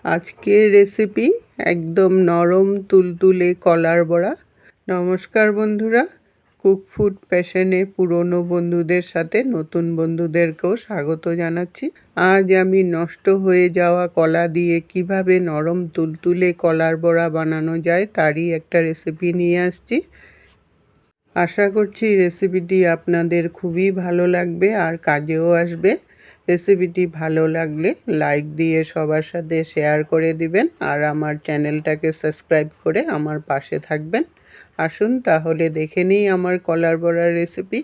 আজকের রেসিপি একদম নরম তুলতুলে কলার বড়া। নমস্কার বন্ধুরা, কুক ফুড প্যাশনে পুরনো বন্ধুদের সাথে নতুন বন্ধুদেরকেও স্বাগত জানাচ্ছি। আজ আমি নষ্ট হয়ে যাওয়া কলা দিয়ে কিভাবে নরম তুলতুলে কলার বড়া বানানো যায় তারই একটা রেসিপি নিয়ে আসছি। আশা করছি রেসিপিটি আপনাদের খুবই ভালো লাগবে আর কাজেও আসবে। রেসিপিটি ভালো লাগলে লাইক দিয়ে সবার সাথে শেয়ার করে দিবেন আর আমার চ্যানেলটাকে সাবস্ক্রাইব করে আমার পাশে থাকবেন। আসুন তাহলে দেখে নিই আমার কলার বড়ার রেসিপি।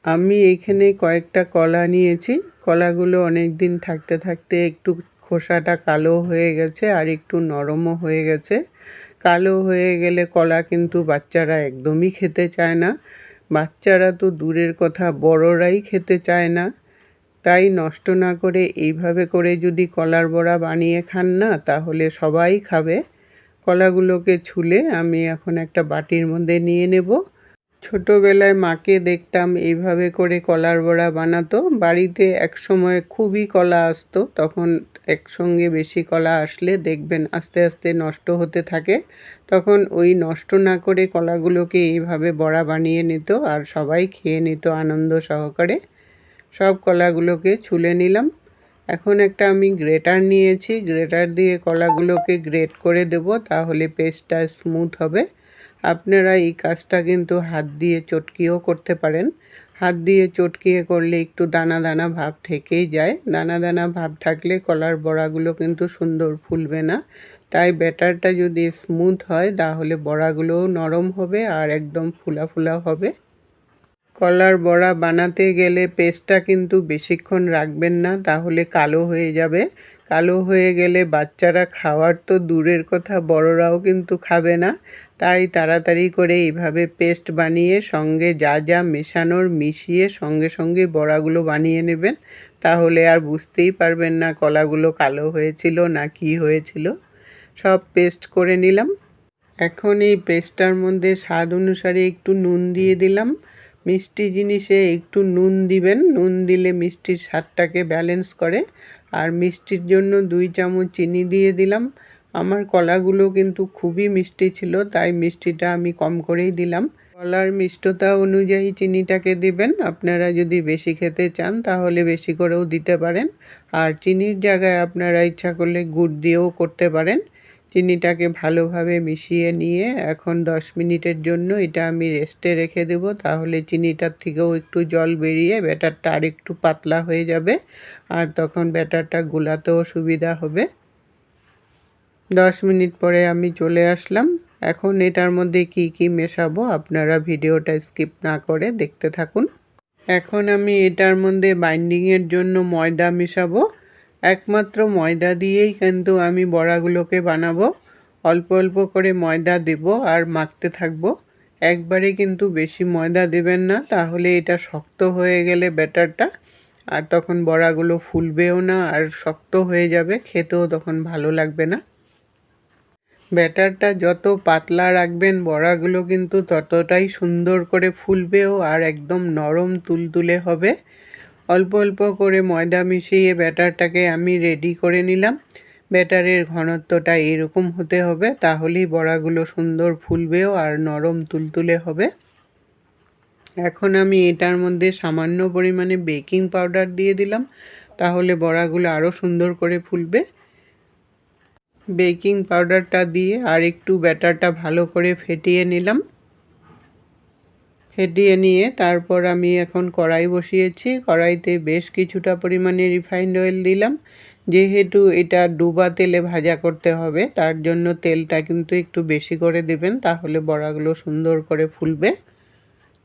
আমি এখানে কয়েকটা কলা নিয়েছি। কলাগুলো অনেক দিন থাকতে থাকতে একটু খোসাটা কালো হয়ে গেছে আর একটু নরমও হয়ে গেছে। কালো হয়ে গেলে কলা কিন্তু বাচ্চারা একদমই খেতে চায় না। বাচ্চারা তো দূরের কথা, বড়রাই খেতে চায় না। তাই নষ্ট না করে এইভাবে করে যদি কলার বড়া বানিয়ে খান না, তাহলে সবাই খাবে। কলাগুলোকে ছুলে আমি এখন একটা বাটির মধ্যে নিয়ে নেব। ছোটোবেলায় মাকে দেখতাম এইভাবে করে কলার বড়া বানাতো। বাড়িতে একসময় খুবই কলা আসতো, তখন একসঙ্গে বেশি কলা আসলে দেখবেন আস্তে আস্তে নষ্ট হতে থাকে। তখন ওই নষ্ট না করে কলাগুলোকে এইভাবে বড়া বানিয়ে নিত আর সবাই খেয়ে নিত আনন্দ সহকারে। সব কলাগুলোকে ছুলে নিলাম। এখন একটা আমি গ্রেটার নিয়েছি, গ্রেটার দিয়ে কলাগুলোকে গ্রেট করে দেব, তাহলে পেস্টটা স্মুথ হবে। আপনারা এই কাজটা কিন্তু হাত দিয়ে চটকিয়েও করতে পারেন। হাত দিয়ে চটকিয়ে করলে একটু দানা দানা ভাব থেকেই যায়। দানা দানা ভাব থাকলে কলার বড়াগুলো কিন্তু সুন্দর ফুলবে না। তাই ব্যাটারটা যদি স্মুথ হয় তাহলে বড়াগুলোও নরম হবে আর একদম ফুলা ফুলা হবে। কলার বড়া বানাতে গেলে পেস্টটা কিন্তু বেশিক্ষণ রাখবেন না, তাহলে কালো হয়ে যাবে। কালো হয়ে গেলে বাচ্চারা খাওয়ার তো দূরের কথা, বড়রাও কিন্তু খাবে না। তাই তাড়াতাড়ি করে এইভাবে পেস্ট বানিয়ে সঙ্গে যা যা মেশানোর মিশিয়ে সঙ্গে সঙ্গে বড়াগুলো বানিয়ে নেবেন। তাহলে আর বুঝতেই পারবেন না কলাগুলো কালো হয়েছিল না কি হয়েছিল। সব পেস্ট করে নিলাম। এখন এই পেস্টটার মধ্যে স্বাদ অনুসারে একটু নুন দিয়ে দিলাম। মিষ্টি জিনিসে একটু নুন দিবেন, নুন দিলে মিষ্টির স্বাদটাকে ব্যালেন্স করে। আর মিষ্টির জন্য 2 চামচ চিনি দিয়ে দিলাম। আমার কলাগুলো কিন্তু খুবই মিষ্টি ছিল, তাই মিষ্টিটা আমি কম করেই দিলাম। কলার মিষ্টতা অনুযায়ী চিনিটাকে দিবেন। আপনারা যদি বেশি খেতে চান তাহলে বেশি করেও দিতে পারেন। আর চিনির জায়গায় আপনারা ইচ্ছা করলে গুড় দিয়েও করতে পারেন। চিনিটাকে ভালোভাবে মিশিয়ে নিয়ে এখন 10 মিনিটের জন্য এটা আমি রেস্টে রেখে দেব, তাহলে চিনিটার থেকেও একটু জল বেরিয়ে ব্যাটারটা আর একটু পাতলা হয়ে যাবে আর তখন ব্যাটারটা গোলাতেও সুবিধা হবে। 10 মিনিট পরে আমি চলে আসলাম। এখন এটার মধ্যে কি কি মেশাবো আপনারা ভিডিওটা স্কিপ না করে দেখতে থাকুন। এখন আমি এটার মধ্যে বাইন্ডিংয়ের জন্য ময়দা মেশাবো। একমাত্র ময়দা দিয়েই কিন্তু আমি বড়াগুলোকে বানাবো। অল্প অল্প করে ময়দা দেব আর মাখতে থাকবো। একবারে কিন্তু বেশি ময়দা দেবেন না, তাহলে এটা শক্ত হয়ে গেলে ব্যাটারটা আর তখন বড়াগুলো ফুলবেও না আর শক্ত হয়ে যাবে, খেতেও তখন ভালো লাগবে না। ব্যাটারটা যত পাতলা রাখবেন বড়াগুলো কিন্তু ততটাই সুন্দর করে ফুলবেও আর একদম নরম তুলতুলে হবে। অল্প অল্প করে ময়দা মিশিয়ে ব্যাটারটাকে আমি রেডি করে নিলাম। ব্যাটারের ঘনত্বটা এরকম হতে হবে, তাহলেই বড়াগুলো সুন্দর ফুলবেও আর নরম তুলতুলে হবে। এখন আমি এটার মধ্যে সামান্য পরিমাণে বেকিং পাউডার দিয়ে দিলাম, তাহলে বড়াগুলো আরও সুন্দর করে ফুলবে। বেকিং পাউডারটা দিয়ে আর একটু ব্যাটারটা ভালো করে ফেটিয়ে নিলাম। ফেটিয়ে নিয়ে তারপর আমি এখন কড়াই বসিয়েছি। কড়াইতে বেশ কিছুটা পরিমাণে রিফাইন্ড অয়েল দিলাম। যেহেতু এটা ডুবা তেলে ভাজা করতে হবে, তার জন্য তেলটা কিন্তু একটু বেশি করে দেবেন, তাহলে বড়াগুলো সুন্দর করে ফুলবে।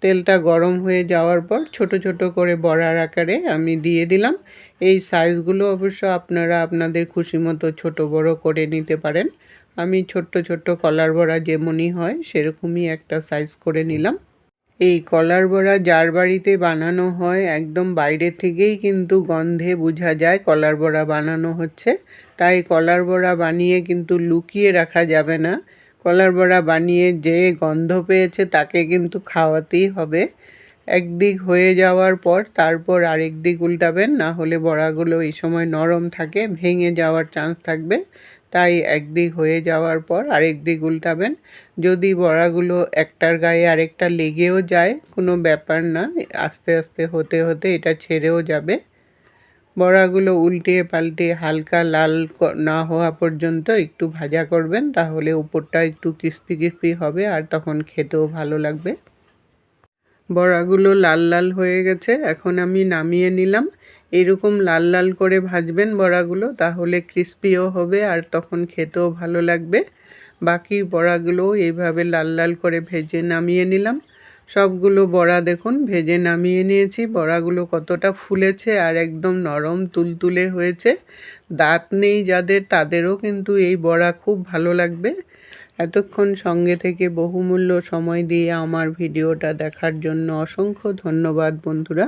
তেলটা গরম হয়ে যাওয়ার পর ছোট ছোট করে বড়ার আকারে আমি দিয়ে দিলাম। এই সাইজগুলো অবশ্য আপনারা আপনাদের খুশি মতো ছোটো বড়ো করে নিতে পারেন। আমি ছোট্ট ছোট্ট কলার বড়া যেমনই হয় সেরকমই একটা সাইজ করে নিলাম। এই কলার বড়া যার বাড়িতে বানানো হয় একদম বাইরে থেকেই কিন্তু গন্ধে বোঝা যায় কলার বড়া বানানো হচ্ছে। তাই কলার বড়া বানিয়ে কিন্তু লুকিয়ে রাখা যাবে না। কলার বড়া বানিয়ে যে গন্ধ পেয়েছে তাকে কিন্তু খাওয়াতেই হবে। একদিক হয়ে যাওয়ার পর তারপর আরেক দিক উল্টাবেন, না হলে বড়াগুলো এই সময় নরম থাকে, ভেঙে যাওয়ার চান্স থাকবে। তাই একদিক হয়ে যাওয়ার পর আরেক দিক উল্টাবেন। যদি বড়াগুলো একটার গায়ে আরেকটা লেগেও যায় কোনো ব্যাপার না, আস্তে আস্তে হতে হতে এটা ছেড়েও যাবে। বড়াগুলো উল্টিয়ে পাল্টিয়ে হালকা লাল না হওয়া পর্যন্ত একটু ভাজা করবেন, তাহলে উপরটা একটু ক্রিস্পি ক্রিস্পি হবে আর তখন খেতেও ভালো লাগবে। বড়াগুলো লাল লাল হয়ে গেছে, এখন আমি নামিয়ে নিলাম। এরকম লাল লাল করে ভাজবেন বড়াগুলো, তাহলে ক্রিস্পিও হবে আর তখন খেতেও ভালো লাগবে। বাকি বড়াগুলোও এইভাবে লাল লাল করে ভেজে নামিয়ে নিলাম। সবগুলো বড়া দেখুন ভেজে নামিয়ে নিয়েছি। বড়াগুলো কতটা ফুলেছে আর একদম নরম তুলতুলে হয়েছে। দাঁত নেই যাদের, তাদেরও কিন্তু এই বড়া খুব ভালো লাগবে। এতক্ষণ সঙ্গে থেকে বহুমূল্য সময় দিয়ে আমার ভিডিওটা দেখার জন্য অসংখ্য ধন্যবাদ বন্ধুরা।